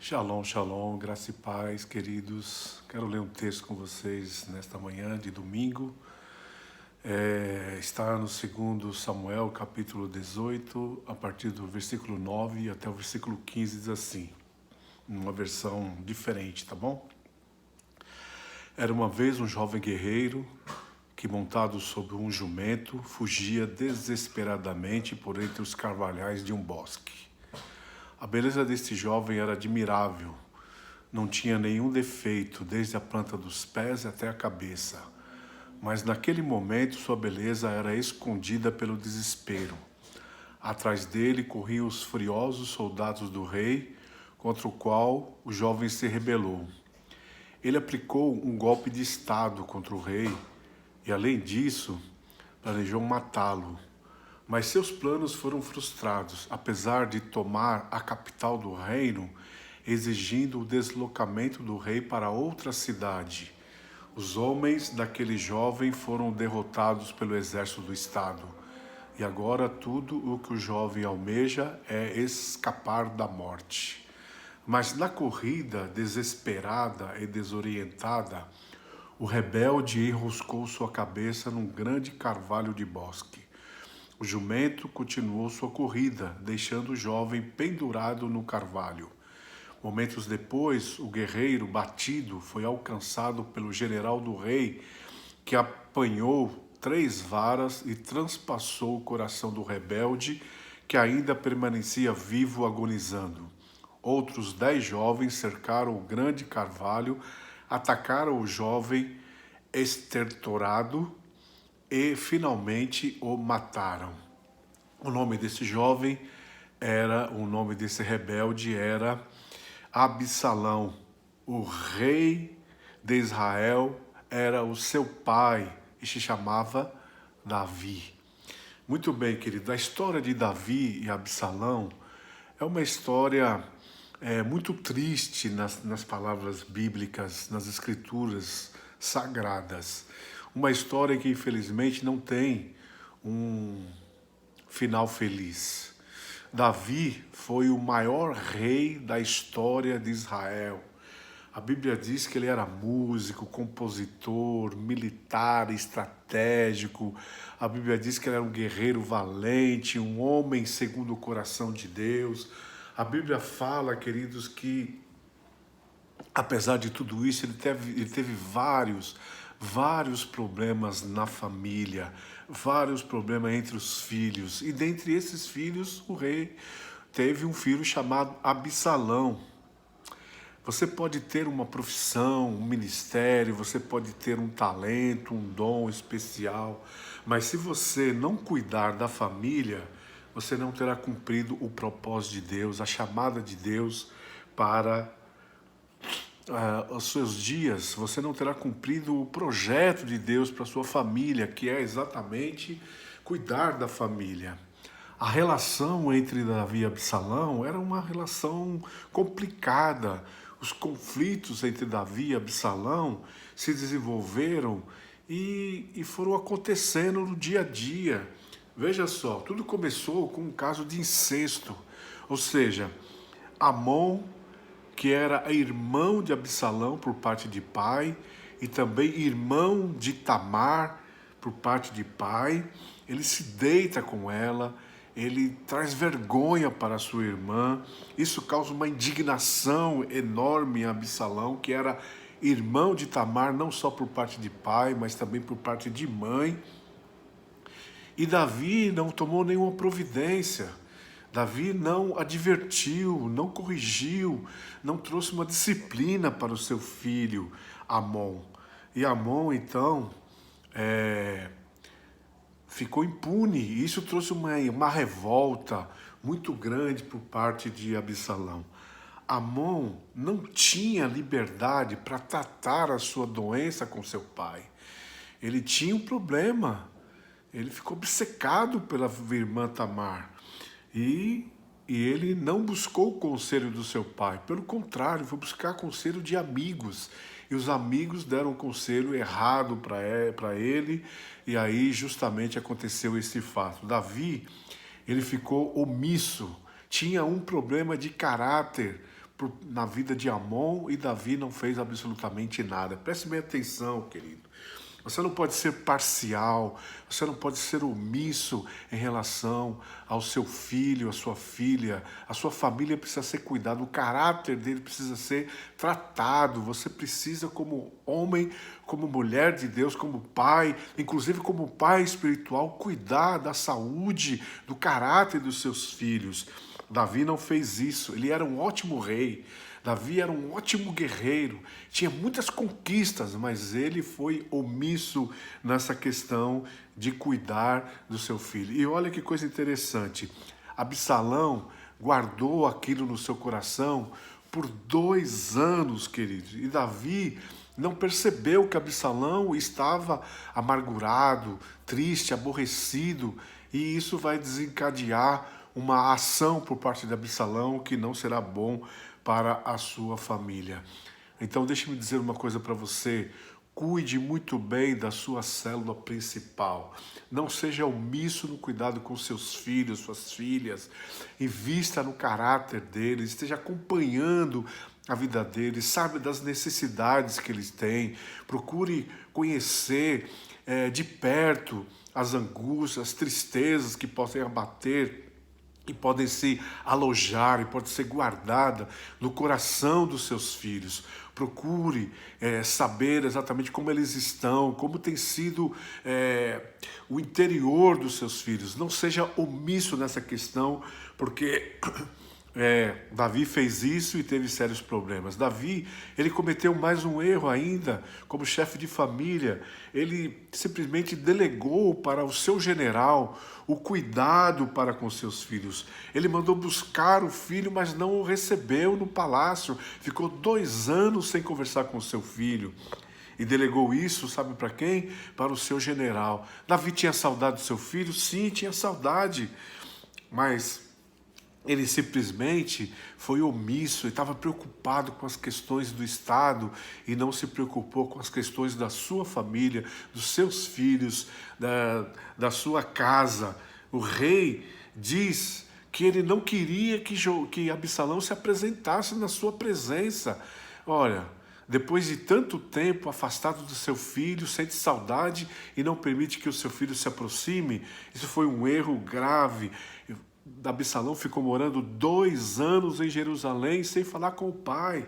Shalom, shalom, graça e paz, queridos. Quero ler um texto com vocês nesta manhã de domingo. Está no 2 Samuel, capítulo 18, a partir do versículo 9 até o versículo 15, diz assim, numa versão diferente, tá bom? Era uma vez um jovem guerreiro que, montado sobre um jumento, fugia desesperadamente por entre os carvalhais de um bosque. A beleza deste jovem era admirável. Não tinha nenhum defeito, desde a planta dos pés até a cabeça. Mas naquele momento sua beleza era escondida pelo desespero. Atrás dele corriam os furiosos soldados do rei, contra o qual o jovem se rebelou. Ele aplicou um golpe de estado contra o rei e, além disso, planejou matá-lo. Mas seus planos foram frustrados, apesar de tomar a capital do reino, exigindo o deslocamento do rei para outra cidade. Os homens daquele jovem foram derrotados pelo exército do estado. E agora tudo o que o jovem almeja é escapar da morte. Mas na corrida, desesperada e desorientada, o rebelde enroscou sua cabeça num grande carvalho de bosque. O jumento continuou sua corrida, deixando o jovem pendurado no carvalho. Momentos depois, o guerreiro batido foi alcançado pelo general do rei, que apanhou 3 varas e transpassou o coração do rebelde, que ainda permanecia vivo agonizando. Outros 10 jovens cercaram o grande carvalho, atacaram o jovem estertorado e finalmente o mataram. O nome desse jovem o nome desse rebelde era Absalão. O rei de Israel era o seu pai e se chamava Davi. Muito bem, querido, a história de Davi e Absalão é uma história muito triste nas palavras bíblicas, nas escrituras sagradas. Uma história que infelizmente não tem um final feliz. Davi foi o maior rei da história de Israel. A Bíblia diz que ele era músico, compositor, militar, estratégico. A Bíblia diz que ele era um guerreiro valente, um homem segundo o coração de Deus. A Bíblia fala, queridos, que apesar de tudo isso, ele teve vários problemas na família, vários problemas entre os filhos. E dentre esses filhos, o rei teve um filho chamado Absalão. Você pode ter uma profissão, um ministério, você pode ter um talento, um dom especial, mas se você não cuidar da família, você não terá cumprido o propósito de Deus, a chamada de Deus para os seus dias, você não terá cumprido o projeto de Deus para a sua família, que é exatamente cuidar da família. A relação entre Davi e Absalão era uma relação complicada. Os conflitos entre Davi e Absalão se desenvolveram e foram acontecendo no dia a dia. Veja só, tudo começou com um caso de incesto, ou seja, Amon, que era irmão de Absalão por parte de pai, e também irmão de Tamar por parte de pai, ele se deita com ela, ele traz vergonha para sua irmã, isso causa uma indignação enorme em Absalão, que era irmão de Tamar, não só por parte de pai, mas também por parte de mãe. E Davi não tomou nenhuma providência. Davi não advertiu, não corrigiu, não trouxe uma disciplina para o seu filho Amon. E Amon, então, ficou impune. E isso trouxe uma revolta muito grande por parte de Absalão. Amon não tinha liberdade para tratar a sua doença com seu pai. Ele tinha um problema. Ele ficou obcecado pela irmã Tamar. E ele não buscou o conselho do seu pai. Pelo contrário, foi buscar conselho de amigos. E os amigos deram um conselho errado para ele. E aí justamente aconteceu esse fato. Davi, ele ficou omisso. Tinha um problema de caráter na vida de Amon, e Davi não fez absolutamente nada. Preste bem atenção, querido. Você não pode ser parcial, você não pode ser omisso em relação ao seu filho, à sua filha. A sua família precisa ser cuidada, o caráter dele precisa ser tratado. Você precisa, como homem, como mulher de Deus, como pai, inclusive como pai espiritual, cuidar da saúde, do caráter dos seus filhos. Davi não fez isso, ele era um ótimo rei. Davi era um ótimo guerreiro, tinha muitas conquistas, mas ele foi omisso nessa questão de cuidar do seu filho. E olha que coisa interessante, Absalão guardou aquilo no seu coração por 2 anos, queridos, e Davi não percebeu que Absalão estava amargurado, triste, aborrecido, e isso vai desencadear uma ação por parte de Absalão que não será bom para a sua família. Então deixe-me dizer uma coisa para você, cuide muito bem da sua célula principal, não seja omisso no cuidado com seus filhos, suas filhas, invista no caráter deles, esteja acompanhando a vida deles, sabe das necessidades que eles têm, procure conhecer de perto as angústias, as tristezas que possam abater e podem se alojar e pode ser guardada no coração dos seus filhos. Procure saber exatamente como eles estão, como tem sido o interior dos seus filhos. Não seja omisso nessa questão, porque Davi fez isso e teve sérios problemas. Davi, ele cometeu mais um erro ainda, como chefe de família. Ele simplesmente delegou para o seu general o cuidado para com seus filhos. Ele mandou buscar o filho, mas não o recebeu no palácio. Ficou 2 anos sem conversar com o seu filho. E delegou isso, sabe para quem? Para o seu general. Davi tinha saudade do seu filho? Sim, tinha saudade. Mas ele simplesmente foi omisso, ele estava preocupado com as questões do Estado e não se preocupou com as questões da sua família, dos seus filhos, da sua casa. O rei diz que ele não queria que Absalão se apresentasse na sua presença. Olha, depois de tanto tempo afastado do seu filho, sente saudade e não permite que o seu filho se aproxime. Isso foi um erro grave. Absalão ficou morando 2 anos em Jerusalém sem falar com o pai.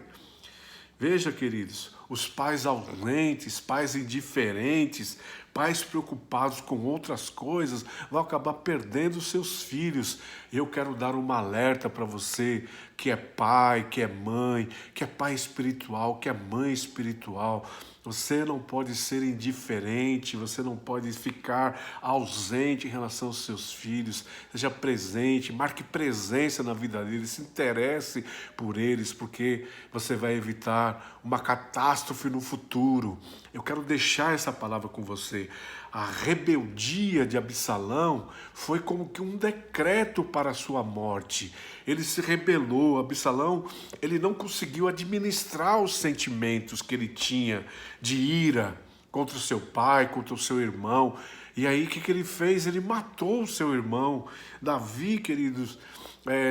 Veja, queridos, os pais ausentes, pais indiferentes, pais preocupados com outras coisas, vão acabar perdendo seus filhos. Eu quero dar uma alerta para você que é pai, que é mãe, que é pai espiritual, que é mãe espiritual. Você não pode ser indiferente, você não pode ficar ausente em relação aos seus filhos. Seja presente, marque presença na vida deles, se interesse por eles, porque você vai evitar uma catástrofe no futuro. Eu quero deixar essa palavra com você. A rebeldia de Absalão foi como que um decreto para a sua morte. Ele se rebelou. Absalão, ele não conseguiu administrar os sentimentos que ele tinha de ira contra o seu pai, contra o seu irmão. E aí o que ele fez? Ele matou o seu irmão. Davi, queridos,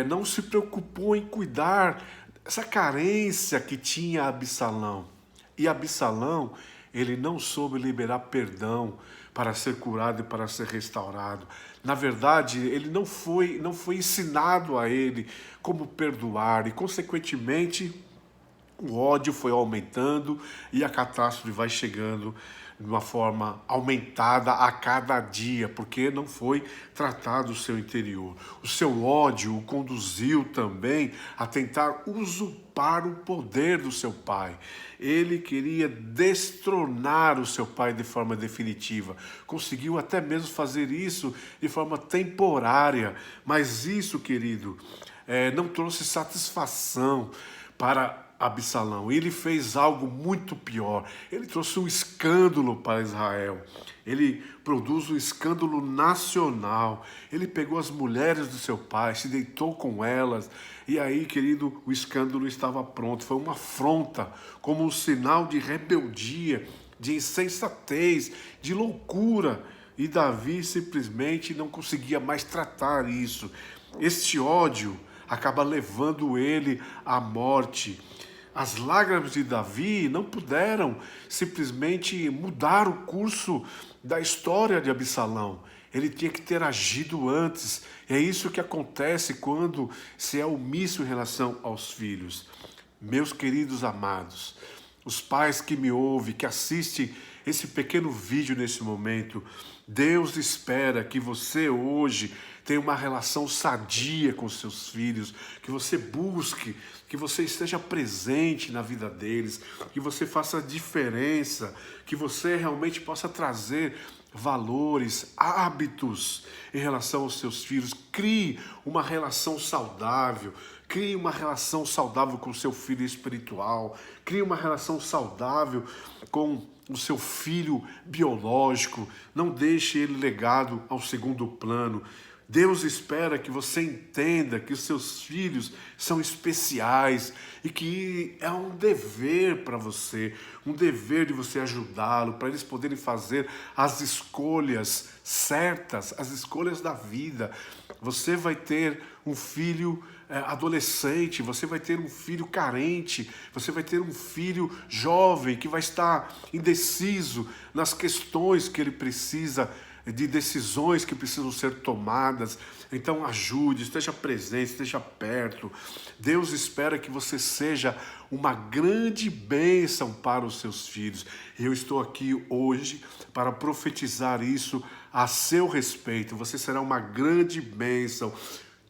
não se preocupou em cuidar dessa carência que tinha Absalão. E Absalão, ele não soube liberar perdão para ser curado e para ser restaurado. Na verdade, ele não foi ensinado a ele como perdoar e, consequentemente, o ódio foi aumentando e a catástrofe vai chegando de uma forma aumentada a cada dia, porque não foi tratado o seu interior. O seu ódio o conduziu também a tentar usurpar o poder do seu pai. Ele queria destronar o seu pai de forma definitiva. Conseguiu até mesmo fazer isso de forma temporária, mas isso, querido, não trouxe satisfação para Absalão. Ele fez algo muito pior. Ele trouxe um escândalo para Israel. Ele produz um escândalo nacional. Ele pegou as mulheres do seu pai, se deitou com elas. E aí, querido, o escândalo estava pronto. Foi uma afronta, como um sinal de rebeldia, de insensatez, de loucura. E Davi simplesmente não conseguia mais tratar isso. Este ódio acaba levando ele à morte. As lágrimas de Davi não puderam simplesmente mudar o curso da história de Absalão. Ele tinha que ter agido antes. É isso que acontece quando se é omisso em relação aos filhos. Meus queridos amados, os pais que me ouvem, que assistem esse pequeno vídeo nesse momento, Deus espera que você hoje tenha uma relação sadia com seus filhos, que você busque, que você esteja presente na vida deles, que você faça a diferença, que você realmente possa trazer valores, hábitos em relação aos seus filhos. Crie uma relação saudável. Crie uma relação saudável com o seu filho espiritual. Crie uma relação saudável com o seu filho biológico. Não deixe ele legado ao segundo plano. Deus espera que você entenda que os seus filhos são especiais e que é um dever para você, um dever de você ajudá-lo, para eles poderem fazer as escolhas certas, as escolhas da vida. Você vai ter um filho adolescente, você vai ter um filho carente, você vai ter um filho jovem que vai estar indeciso nas questões que ele precisa, de decisões que precisam ser tomadas. Então ajude, esteja presente, esteja perto. Deus espera que você seja uma grande bênção para os seus filhos. E eu estou aqui hoje para profetizar isso a seu respeito. Você será uma grande bênção.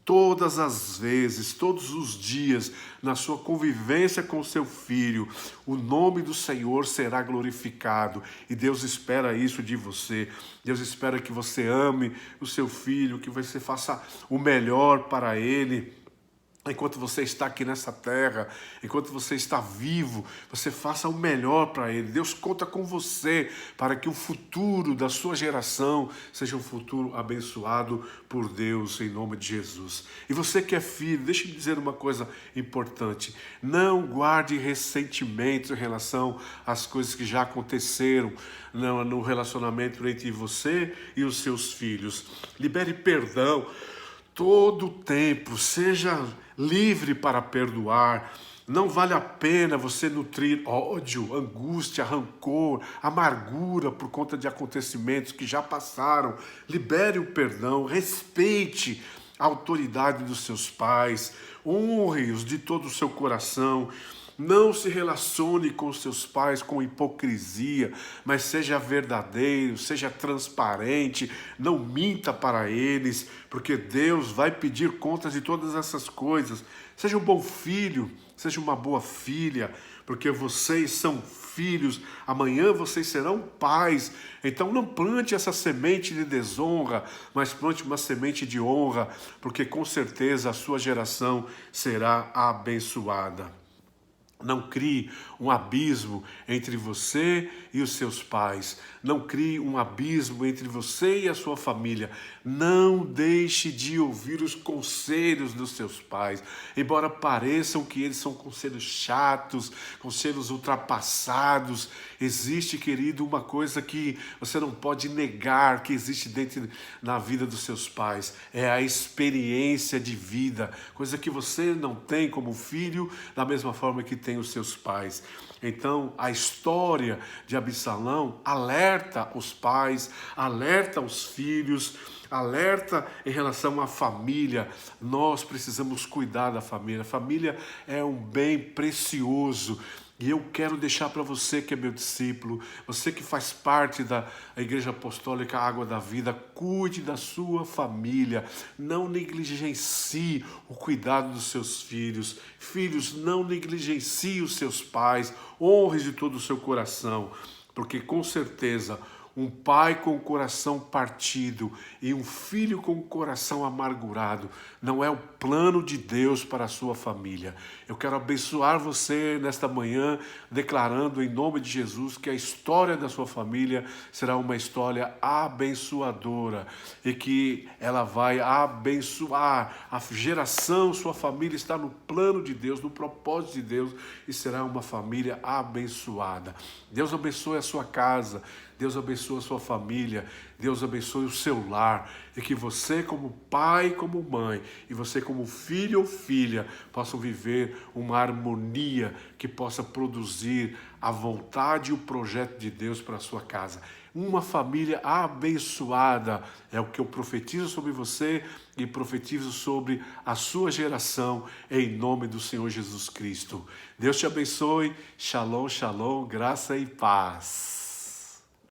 Todas as vezes, todos os dias, na sua convivência com seu filho, o nome do Senhor será glorificado. E Deus espera isso de você. Deus espera que você ame o seu filho, que você faça o melhor para ele. Enquanto você está aqui nessa terra, enquanto você está vivo, você faça o melhor para ele. Deus conta com você para que o futuro da sua geração seja um futuro abençoado por Deus, em nome de Jesus. E você que é filho, deixa eu dizer uma coisa importante. Não guarde ressentimentos em relação às coisas que já aconteceram no relacionamento entre você e os seus filhos. Libere perdão todo o tempo, seja livre para perdoar. Não vale a pena você nutrir ódio, angústia, rancor, amargura por conta de acontecimentos que já passaram. Libere o perdão, respeite a autoridade dos seus pais, honre-os de todo o seu coração. Não se relacione com seus pais com hipocrisia, mas seja verdadeiro, seja transparente, não minta para eles, porque Deus vai pedir contas de todas essas coisas. Seja um bom filho, seja uma boa filha, porque vocês são filhos, amanhã vocês serão pais. Então não plante essa semente de desonra, mas plante uma semente de honra, porque com certeza a sua geração será abençoada. Não crie um abismo entre você e os seus pais. Não crie um abismo entre você e a sua família. Não deixe de ouvir os conselhos dos seus pais. Embora pareçam que eles são conselhos chatos, conselhos ultrapassados, existe, querido, uma coisa que você não pode negar que existe dentro na vida dos seus pais. É a experiência de vida, coisa que você não tem como filho, da mesma forma que tem os seus pais. Então, a história de Absalão alerta os pais, alerta os filhos, alerta em relação à família. Nós precisamos cuidar da família. A família é um bem precioso. E eu quero deixar para você que é meu discípulo, você que faz parte da Igreja Apostólica Água da Vida, cuide da sua família, não negligencie o cuidado dos seus filhos. Filhos, não negligencie os seus pais, honre de todo o seu coração, porque com certeza um pai com o coração partido e um filho com o coração amargurado não é o plano de Deus para a sua família. Eu quero abençoar você nesta manhã, declarando em nome de Jesus que a história da sua família será uma história abençoadora e que ela vai abençoar a geração. Sua família está no plano de Deus, no propósito de Deus, e será uma família abençoada. Deus abençoe a sua casa. Deus abençoe a sua família, Deus abençoe o seu lar, e que você como pai, como mãe, e você como filho ou filha, possam viver uma harmonia que possa produzir a vontade e o projeto de Deus para a sua casa. Uma família abençoada é o que eu profetizo sobre você e profetizo sobre a sua geração, em nome do Senhor Jesus Cristo. Deus te abençoe. Shalom, shalom, graça e paz.